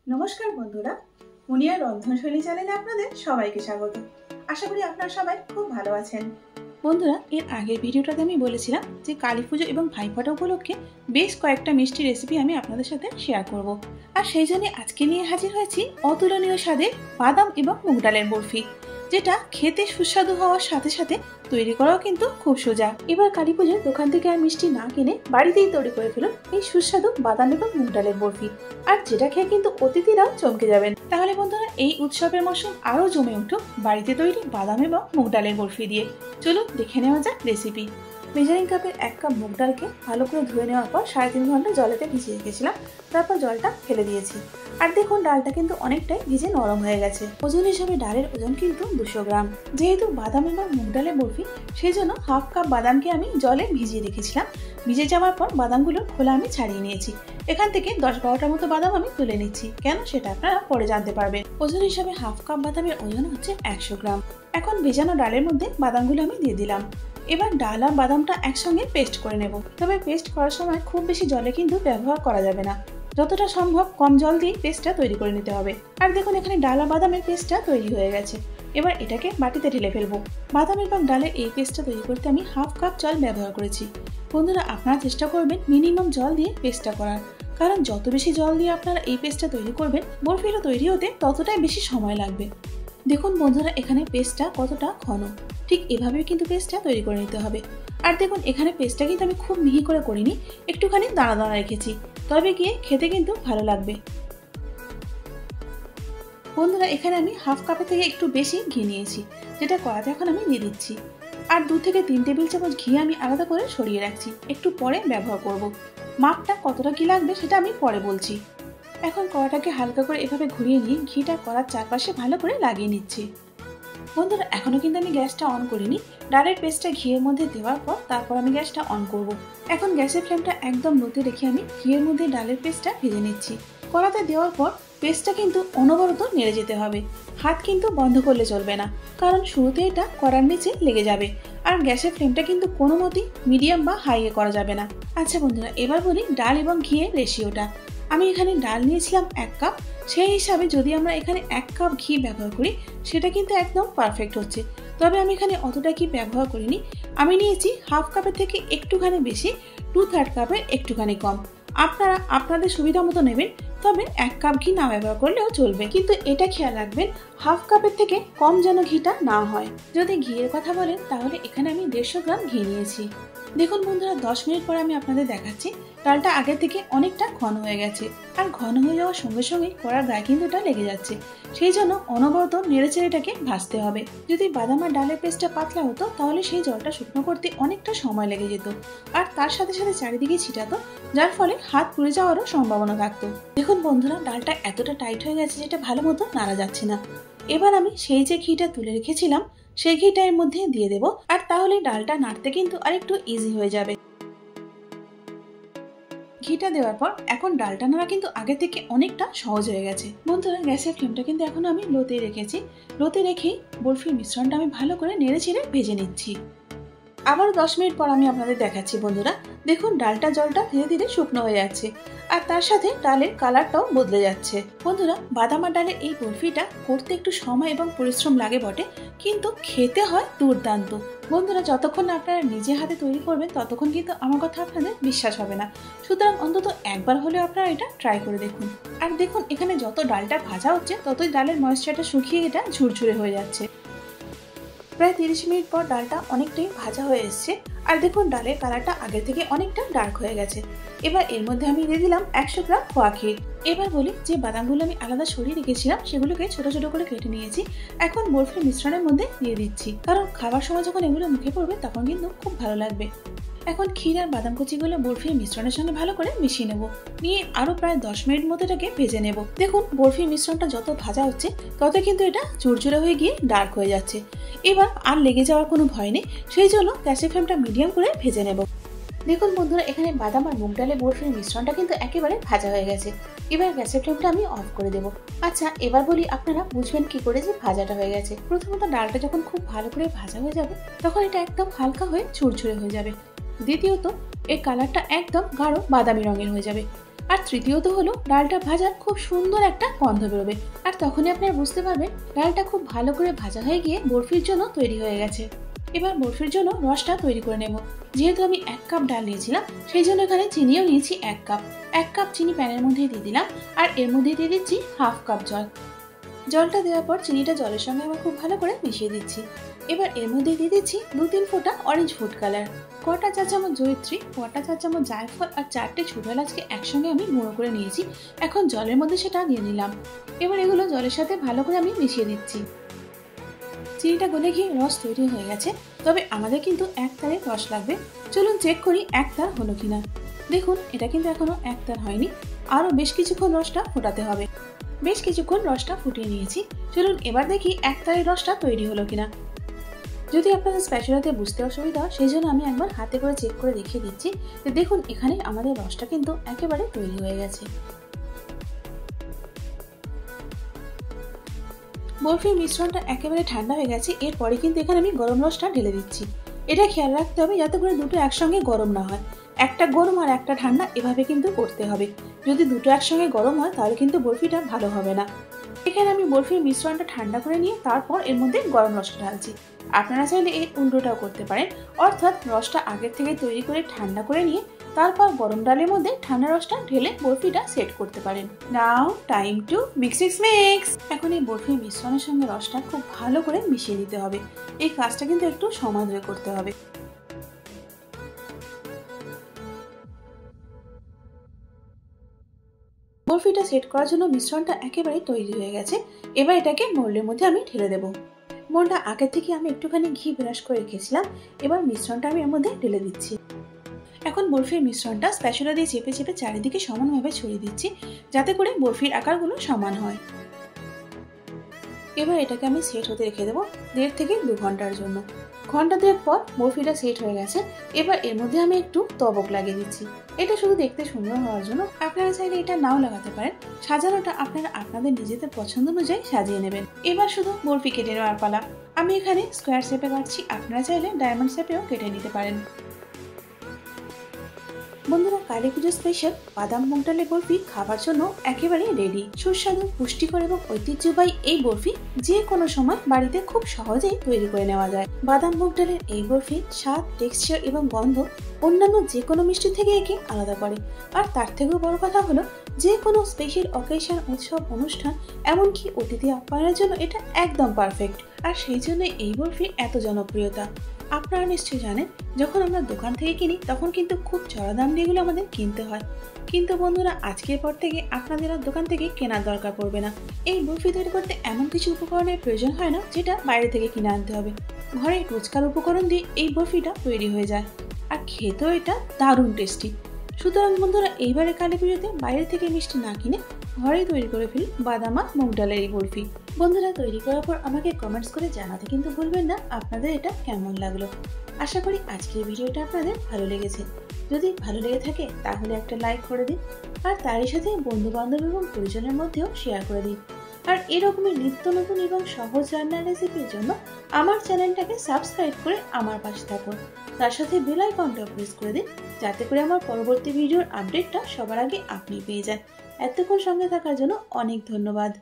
নমস্কার বন্ধুরা, মুনিয়ার রন্ধনশৈলী চ্যানেলে আপনাদের সবাইকে স্বাগত। আশা করি আপনারা সবাই খুব ভালো আছেন। বন্ধুরা, এর আগের ভিডিওটাতে আমি বলেছিলাম যে কালী পুজো এবং ভাইফোঁটা উপলক্ষে বেশ কয়েকটা মিষ্টি রেসিপি আমি আপনাদের সাথে শেয়ার করব। আর সেই জন্য আজকে নিয়ে হাজির হয়েছি অতুলনীয় স্বাদের বাদাম এবং মুগ ডালের বরফি, যেটা খেতে সুস্বাদু হওয়ার সাথে সাথে তৈরি করাও কিন্তু খুব সোজা। এবার কালী পুজোর দোকান থেকে আর মিষ্টি না কিনে বাড়িতেই তৈরি করে ফেলুন এই সুস্বাদু বাদাম এবং মুগ ডালের বরফি, আর যেটা খেয়ে কিন্তু অতিথিরাও চমকে যাবেন। তাহলে বন্ধুরা, এই উৎসবের মৌসুম আরো জমে উঠুক বাড়িতে তৈরি বাদাম এবং মুগ ডালের বরফি দিয়ে। চলুন দেখে নেওয়া যাক রেসিপি। মেজারিং কাপের 1 কাপ মুগ ডালকে ভালো করে ধুয়ে নেওয়ার পর 3.5 ঘন্টা জলেতে ভিজিয়ে রেখেছিলাম। তারপর জলটা ফেলে দিয়েছি। আর দেখুন, ডালটা কিন্তু অনেকটাই ভিজে নরম হয়ে গেছে। ওজন হিসাবে ডালের ওজন কিন্তু 200 গ্রাম। যেহেতু বাদাম এবং মুগ ডালের বরফি, সেই জন্য 1/2 কাপ বাদামকে আমি জলে ভিজিয়ে রেখেছিলাম। ভিজে যাওয়ার পর বাদামগুলোর খোলা আমি ছাড়িয়ে নিয়েছি। এখান থেকে 10-12টার মতো বাদাম আমি তুলে নিচ্ছি, কেন সেটা আপনারা পরে জানতে পারবেন। ওজন হিসাবে 1/2 কাপ বাদামের ওজন হচ্ছে 100 গ্রাম। এখন ভেজানো ডালের মধ্যে বাদামগুলো আমি দিয়ে দিলাম। এবার ডাল আর বাদামটা একসঙ্গে পেস্ট করে নেব। তবে পেস্ট করার সময় খুব বেশি জলে কিন্তু ব্যবহার করা যাবে না। যতটা সম্ভব কম জল দিয়ে পেস্টটা তৈরি করে নিতে হবে। আর দেখুন, এখানে ডাল আর বাদামের পেস্টটা তৈরি হয়ে গেছে। এবার এটাকে বাটিতে ঢেলে ফেলবো। বাদাম এবং ডালের এই পেস্টটা তৈরি করতে আমি 1/2 কাপ জল ব্যবহার করেছি। বন্ধুরা, আপনারা চেষ্টা করবেন মিনিমাম জল দিয়ে পেস্টটা করার, কারণ যত বেশি জল দিয়ে আপনারা এই পেস্টটা তৈরি করবেন, বরফিটা তৈরি হতে ততটাই বেশি সময় লাগবে। দেখুন বন্ধুরা, এখানে পেস্টটা কতটা ঘন, ঠিক এভাবেই কিন্তু পেস্টটা তৈরি করে নিতে হবে। আর দেখুন, এখানে পেস্টটা কিন্তু আমি খুব মিহি করে করিনি, একটুখানি দানা দানা রেখেছি, তবে গিয়ে খেতে কিন্তু ভালো লাগবে। বন্ধুরা, এখানে আমি 1/2 কাপের থেকে একটু বেশি ঘি নিয়েছি, যেটা কড়াতে এখন আমি দিয়ে দিচ্ছি। আর 2 থেকে 3 টেবিল চামচ ঘি আমি আলাদা করে সরিয়ে রাখছি, একটু পরে ব্যবহার করব। মাপটা কতটা কি লাগবে সেটা আমি পরে বলছি। এখন কড়াটাকে হালকা করে এভাবে ঘুরিয়ে নিয়ে ঘিটা কড়ার চারপাশে ভালো করে লাগিয়ে নিচ্ছি। বন্ধুরা, এখনো কিন্তু আমি গ্যাসটা অন করিনি। ডালের পেস্টটা ঘিয়ের মধ্যে দেওয়ার পর তারপর আমি গ্যাসটা অন করব। এখন গ্যাসের ফ্লেমটা একদম লোতে রেখে আমি ঘিয়ের মধ্যে ডালের পেস্টটা ভেজে নিচ্ছি। কড়াতে দেওয়ার পর পেস্টটা কিন্তু অনবরত নেড়ে যেতে হবে। হাত কিন্তু বন্ধ করলে চলবে না, কারণ শুরুতে এটা কড়ার নিচে লেগে যাবে। আর গ্যাসের ফ্লেমটা কিন্তু কোনো মতেই মিডিয়াম বা হাইয়ে করা যাবে না। আচ্ছা বন্ধুরা, এবার বলি ডাল এবং ঘিয়ের রেশিওটা। আমি এখানে ডাল নিয়েছিলাম 1 কাপ, সেই হিসাবে যদি আমরা এখানে 1 কাপ ঘি ব্যবহার করি, সেটা কিন্তু একদম পারফেক্ট হচ্ছে। তবে আমি এখানে অতটা ঘি ব্যবহার করিনি। আমি নিয়েছি 1/2 কাপের থেকে একটুখানি বেশি, 2/3 কাপের একটুখানি কম। আপনারা আপনাদের সুবিধা মতো নেবেন, তবে 1 কাপ ঘি না ব্যবহার করলেও চলবে। কিন্তু এটা খেয়াল রাখবেন, 1/2 কাপের থেকে কম যেন ঘিটা না হয়। যদি ঘিয়ের কথা বলেন, তাহলে এখানে আমি 150 গ্রাম ঘি নিয়েছি। দেখুন বন্ধুরা, 10 মিনিট পর আমি আপনাদের দেখাচ্ছি ডালটা আগে থেকে অনেকটা ঘন হয়ে গেছে। আর ঘন হয়ে যাওয়ার সঙ্গে সঙ্গে কড়ার গায়ে কিন্তু এটা লেগে যাচ্ছে, সেই জন্য অনবরত নেড়েচেড়ে এটাকে ভাজতে হবে। যদি বাদাম আর ডালের পেস্টটা পাতলা হতো, তাহলে সেই জলটা শুকনো করতে অনেকটা সময় লেগে যেত, আর তার সাথে সাথে চারিদিকে ছিটাতো, যার ফলে হাত পুড়ে যাওয়ারও সম্ভাবনা থাকতো। দেখুন বন্ধুরা, ডালটা এতটা টাইট হয়ে গেছে যেটা ভালো মতো নাড়া যাচ্ছে না। এবার আমি সেই যে ঘিটা তুলে রেখেছিলাম, সেই ঘিটা এর মধ্যে দিয়ে দেবো, আর তাহলে ডালটা নাড়তে কিন্তু আরেকটু ইজি হয়ে যাবে। ঘিটা দেওয়ার পর এখন ডালটা নাড়া কিন্তু আগে থেকে অনেকটা সহজ হয়ে গেছে। বন্ধুরা, গ্যাসের ফ্লেমটা কিন্তু এখন আমি লোতে রেখেছি। লোতে রেখেই বরফির মিশ্রণটা আমি ভালো করে নেড়ে ছেড়ে ভেজে নিচ্ছি। আবার 10 মিনিট পর আমি আপনাদের দেখাচ্ছি। বন্ধুরা দেখুন, ডালটা জলটা ধীরে ধীরে শুকনো হয়ে যাচ্ছে, আর তার সাথে ডালের কালারটাও বদলে যাচ্ছে। বন্ধুরা, বাদাম আর ডালের এই বরফিটা করতে একটু সময় এবং পরিশ্রম লাগে বটে, কিন্তু খেতে হয় দুর্দান্ত। বন্ধুরা, যতক্ষণ আপনারা নিজে হাতে তৈরি করবেন, ততক্ষণ কিন্তু আমার কথা আপনাদের বিশ্বাস হবে না। সুতরাং অন্তত একবার হলেও আপনারা এটা ট্রাই করে দেখুন। আর দেখুন, এখানে যত ডালটা ভাজা হচ্ছে, ততই ডালের ময়েশ্চারটা শুকিয়ে এটা ঝুরঝুরে হয়ে যাচ্ছে। প্রায় 30 মিনিট পর ডালটা অনেকটাই ভাজা হয়ে এসছে, আর দেখুন ডালের কালারটা আগের থেকে অনেকটা ডার্ক হয়ে গেছে। এবার এর মধ্যে আমি দিয়ে দিলাম 100 গ্রাম খোয়া ক্ষীর। এবার বলি, যে বাদামগুলো আমি আলাদা সরিয়ে রেখেছিলাম, সেগুলোকে ছোট ছোট করে কেটে নিয়েছি। এখন বরফির মিশ্রণের মধ্যে দিয়ে দিচ্ছি, কারণ খাবার সময় যখন এগুলো মুখে পড়বে, তখন কিন্তু খুব ভালো লাগবে। এখন ক্ষীর আর বাদাম কুচিগুলো বরফির মিশ্রণের সঙ্গে ভালো করে মিশিয়ে নেব। নিয়ে আরো প্রায় 10 মিনিট মতো এটাকে ভেজে নেব। দেখুন, বরফির মিশ্রণটা যত ভাজা হচ্ছে, তত কিন্তু এটা ঝুরঝুরে হয়ে গিয়ে ডার্ক হয়ে যাচ্ছে। এবার আর লেগে যাওয়ার কোনো ভয় নেই, সেই জন্য গ্যাসের ফ্লেমটা মিডিয়াম করে ভেজে নেব। দেখুন বন্ধুরা, এখানে বাদাম আর মুগ ডালের বরফির মিশ্রণটা কিন্তু একেবারে ভাজা হয়ে গেছে। এবার গ্যাসের ফ্লেমটা আমি অফ করে দেবো। আচ্ছা, এবার বলি, আপনারা বুঝবেন কি করে যে ভাজাটা হয়ে গেছে। প্রথমত, ডালটা যখন খুব ভালো করে ভাজা হয়ে যাবে, তখন এটা একদম হালকা হয়ে ঝুরঝুরে হয়ে যাবে। দ্বিতীয়ত, এর কালারটা একদম গাঢ় বাদামি রঙের হয়ে যাবে। আর তৃতীয়ত হলো ডালটা ভাজার খুব সুন্দর একটা গন্ধ বেরোবে, আর তখনই আপনারা বুঝতে পারবেন ডালটা খুব ভালো করে ভাজা হয়ে গিয়ে বরফির জন্য তৈরি হয়ে গেছে। এবার বরফির জন্য রসটা তৈরি করে নেব। যেহেতু আমি 1 কাপ ডাল নিয়েছিলাম, সেই জন্য এখানে চিনিও নিয়েছি 1 কাপ। 1 কাপ চিনি প্যানের মধ্যে দিয়ে দিলাম, আর এর মধ্যে দিয়ে দিচ্ছি হাফ কাপ জল। জলটা দেওয়ার পর চিনিটা জলের সঙ্গে আবার খুব ভালো করে মিশিয়ে দিচ্ছি। এবার এর মধ্যে দিয়ে দিচ্ছি 2-3 ফোঁটা অরেঞ্জ ফুড কালার, কটা চা চামচ জয়িত্রী, কটা চা চামচ জায়ফল আর 4টে ছোট এলাচকে একসঙ্গে আমি গুঁড়ো করে নিয়েছি। এখন জলের মধ্যে সেটা দিয়ে নিলাম। এবার এগুলো জলের সাথে ভালো করে আমি মিশিয়ে দিচ্ছি। চিনিটা গলে গিয়ে রস তৈরি হয়ে গেছে, তবে আমাদের কিন্তু 1 তারের রস লাগবে। চলুন চেক করি 1 তার হলো কিনা। দেখুন এটা কিন্তু এখনো 1 তার হয়নি, আরও বেশ কিছুক্ষণ রসটা ফোটাতে হবে। বেশ কিছুক্ষণ রসটা ফুটিয়ে নিয়েছি। চলুন এবার দেখি 1 তারের রসটা তৈরি হলো কিনা। যদি আপনাদের স্প্যাচুলাতে বুঝতে অসুবিধা হয়, সেই জন্য আমি একবার হাতে করে চেক করে দেখিয়ে দিচ্ছি। দেখুন এখানে আমাদের রসটা কিন্তু একেবারে তৈরি হয়ে গেছে। বরফির মিশ্রণটা একেবারে ঠান্ডা হয়ে গেছে। এরপরে কিন্তু এখানে আমি গরম রসটা ঢেলে দিচ্ছি। এটা খেয়াল রাখতে হবে যাতে করে দুটো একসঙ্গে গরম না হয়। একটা গরম আর একটা ঠান্ডা এভাবে কিন্তু করতে হবে। যদি দুটো একসঙ্গে গরম হয় তাহলে কিন্তু বরফিটা ভালো হবে না। এখানে আমি বরফির মিশ্রণটা ঠান্ডা করে নিয়ে তারপর এর মধ্যে গরম রসটা ঢালছি। আপনারা চাইলে এই উল্টোটাও করতে পারেন, অর্থাৎ রসটা আগের থেকে তৈরি করে ঠান্ডা করে নিয়ে তারপর গরম ডালের মধ্যে ঠান্ডা রসটা ঢেলে বরফিটা সেট করতে পারেন। নাও টাইম টু মিক্স। এখন এই বরফির মিশ্রণের সঙ্গে রসটা খুব ভালো করে মিশিয়ে নিতে হবে। এই কাজটা কিন্তু একটু সময় ধরে করতে হবে। বরফিটা সেট করার জন্য মিশ্রণটা একেবারে তৈরি হয়ে গেছে। এবার এটাকে মোল্ডের মধ্যে আমি ঢেলে দেবো। মোল্ডটা আগে থেকে আমি একটুখানি ঘি ব্রাশ করে রেখেছিলাম। এবার মিশ্রণটা আমি এর মধ্যে ঢেলে দিচ্ছি। এখন বরফির মিশ্রণটা স্প্যাচুলা দিয়ে চেপে চেপে চারিদিকে সমানভাবে ছড়িয়ে দিচ্ছি, যাতে করে বরফির আকারগুলো সমান হয়। এবার এটাকে আমি সেট হতে রেখে দেবো 1.5 থেকে 2 ঘন্টার জন্য। ঘন্টা 2 পর বরফিটা সেট হয়ে গেছে। এবার এর মধ্যে আমি একটু তবক লাগিয়ে দিচ্ছি। এটা শুধু দেখতে সুন্দর হওয়ার জন্য, আপনারা চাইলে এটা নাও লাগাতে পারেন। সাজানোটা আপনারা আপনাদের নিজেদের পছন্দ অনুযায়ী সাজিয়ে নেবেন। এবার শুধু বরফি কেটে নেওয়ার পালা। আমি এখানে স্কোয়ার শেপে কাটছি, আপনারা চাইলে ডায়মন্ড শেপেও কেটে নিতে পারেন। বন্ধুরা, কালী পুজো স্পেশাল বাদাম মুগ ডালের বরফি খাবার জন্য একেবারে রেডি। সুস্বাদু, পুষ্টিকর এবং ঐতিহ্যবাহী এই বরফি যে কোনো সময় বাড়িতে খুব সহজেই তৈরি করে নেওয়া যায়। বাদাম মুগ ডালের এই বরফির স্বাদ, টেক্সচার এবং গন্ধ অন্যান্য যে কোনো মিষ্টি থেকে একে আলাদা করে। আর তার থেকেও বড় কথা হলো, যে কোনো স্পেশাল অকেশন, উৎসব, অনুষ্ঠান, এমনকি অতিথি আপ্যায়নের জন্য এটা একদম পারফেক্ট। আর সেই জন্য এই বরফির এত জনপ্রিয়তা। আপনারা নিশ্চয়ই জানেন, যখন আমরা দোকান থেকে কিনি তখন কিন্তু খুব চড়া দাম দিয়ে এগুলো আমাদের কিনতে হয়। কিন্তু বন্ধুরা, আজকের পর থেকে আপনাদের আর দোকান থেকে কেনার দরকার পড়বে না। এই বরফি তৈরি করতে এমন কিছু উপকরণের প্রয়োজন হয় না যেটা বাইরে থেকে কিনে আনতে হবে। ঘরে রোজকার উপকরণ দিয়ে এই বরফিটা তৈরি হয়ে যায়, আর খেতেও এটা দারুণ টেস্টি। সুতরাং বন্ধুরা, এইবারে কালী পুজোতে বাইরে থেকে মিষ্টি না কিনে ঘরেই তৈরি করে ফেলি বাদাম আর মুগ ডালের এই বরফি। বন্ধুরা, তৈরি করার পর আমাকে কমেন্টস করে জানাতে কিন্তু ভুলবেন না আপনাদের এটা কেমন লাগলো। আশা করি আজকের ভিডিওটা আপনাদের ভালো লেগেছে। যদি ভালো লেগে থাকে তাহলে একটা লাইক করে দিন, আর তারই সাথে বন্ধু বান্ধব এবং পরিজনের মধ্যেও শেয়ার করে দিন। আর এরকমই নিত্য নতুন এবং সহজ রান্নার রেসিপির জন্য আমার চ্যানেলটাকে সাবস্ক্রাইব করে আমার পাশে থাকুন। তার সাথে বেল আইকনটা প্রেস করে দিন, যাতে করে আমার পরবর্তী ভিডিওর আপডেটটা সবার আগে আপনি পেয়ে যান। এতক্ষণ সঙ্গে থাকার জন্য অনেক ধন্যবাদ।